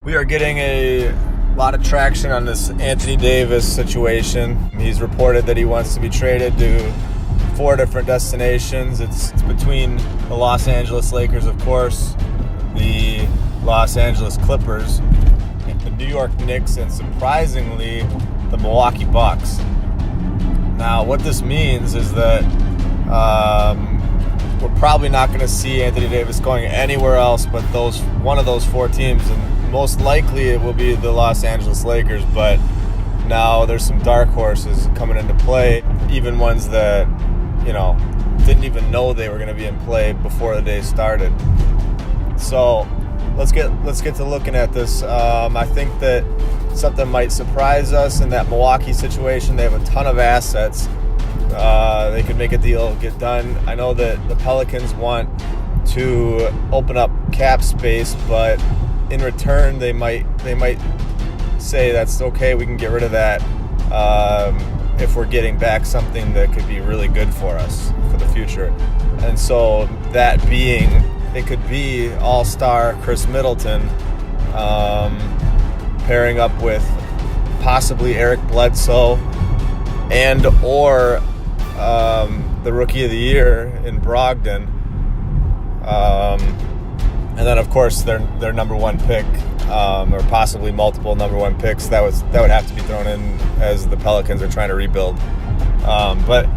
We are getting a lot of traction on this Anthony Davis situation. He's reported that he wants to be traded to 4 different destinations. It's between the Los Angeles Lakers, of course, the Los Angeles Clippers, the New York Knicks, and surprisingly, the Milwaukee Bucks. Now, what this means is that we're probably not going to see Anthony Davis going anywhere else but one of those 4 teams, and most likely it will be the Los Angeles Lakers. But now there's some dark horses coming into play, even ones that didn't even know they were going to be in play before the day started. So let's get to looking at this. I think that something might surprise us in that Milwaukee situation. They have a ton of assets. They could make a deal get done. I know that the Pelicans want to open up cap space, but in return they might say that's okay, we can get rid of that if we're getting back something that could be really good for us for the future. And so that being, it could be all-star Chris Middleton pairing up with possibly Eric Bledsoe and or the Rookie of the Year in Brogdon. And then, of course, their number 1 pick, or possibly multiple number 1 picks. That would have to be thrown in as the Pelicans are trying to rebuild. But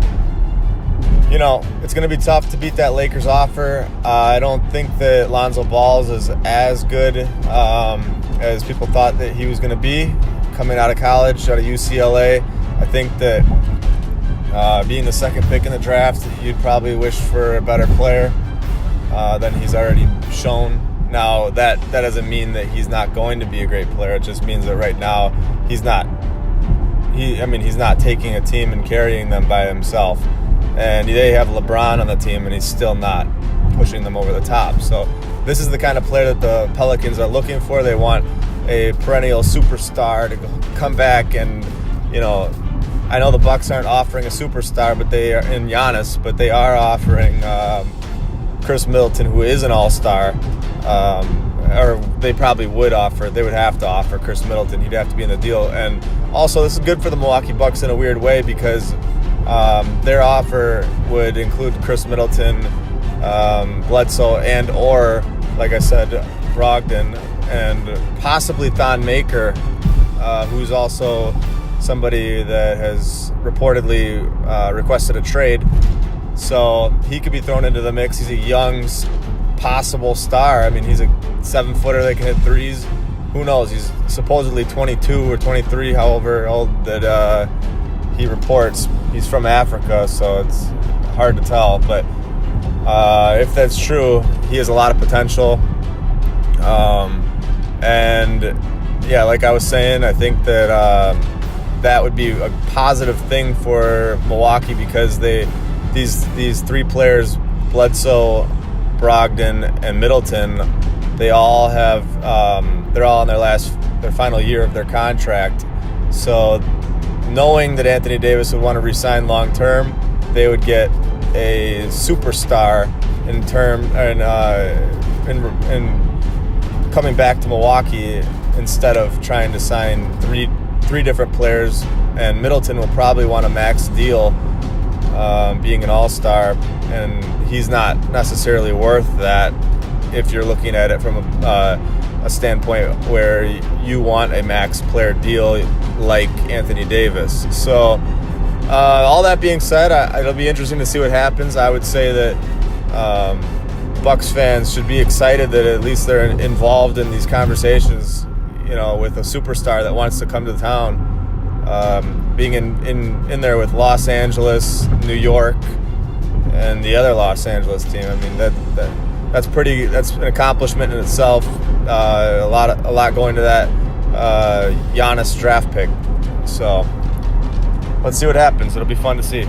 it's going to be tough to beat that Lakers offer. I don't think that Lonzo Ball is as good as people thought that he was going to be coming out of college, out of UCLA. I think that being the 2nd pick in the draft, you'd probably wish for a better player than he's already shown. Now, that doesn't mean that he's not going to be a great player. It just means that right now he's not taking a team and carrying them by himself. And they have LeBron on the team, and he's still not pushing them over the top. So this is the kind of player that the Pelicans are looking for. They want a perennial superstar to come back, and I know the Bucks aren't offering a superstar, but they are in Giannis, but they are offering Chris Middleton, who is an all-star, or they probably would offer. They would have to offer Chris Middleton. He'd have to be in the deal. And also, this is good for the Milwaukee Bucks in a weird way because their offer would include Chris Middleton, Bledsoe, and or, like I said, Brogdon, and possibly Thon Maker, who's also somebody that has reportedly requested a trade. So he could be thrown into the mix. He's a young possible star. I mean, he's a 7-footer that can hit threes. Who knows? He's supposedly 22 or 23, however old that he reports. He's from Africa, so it's hard to tell. But if that's true, he has a lot of potential. And yeah, like I was saying, I think that that would be a positive thing for Milwaukee because these 3 players, Bledsoe, Brogdon, and Middleton, they all have they're all in their final year of their contract. So knowing that Anthony Davis would want to re-sign long term, they would get a superstar in coming back to Milwaukee instead of trying to sign three different players. And Middleton will probably want a max deal, being an all-star, and he's not necessarily worth that if you're looking at it from a standpoint where you want a max player deal like Anthony Davis. So all that being said, it'll be interesting to see what happens. I would say that Bucks fans should be excited that at least they're involved in these conversations, with a superstar that wants to come to town. Being in there with Los Angeles, New York, and the other Los Angeles team. I mean, that's an accomplishment in itself. A lot going to that Giannis draft pick. So let's see what happens. It'll be fun to see.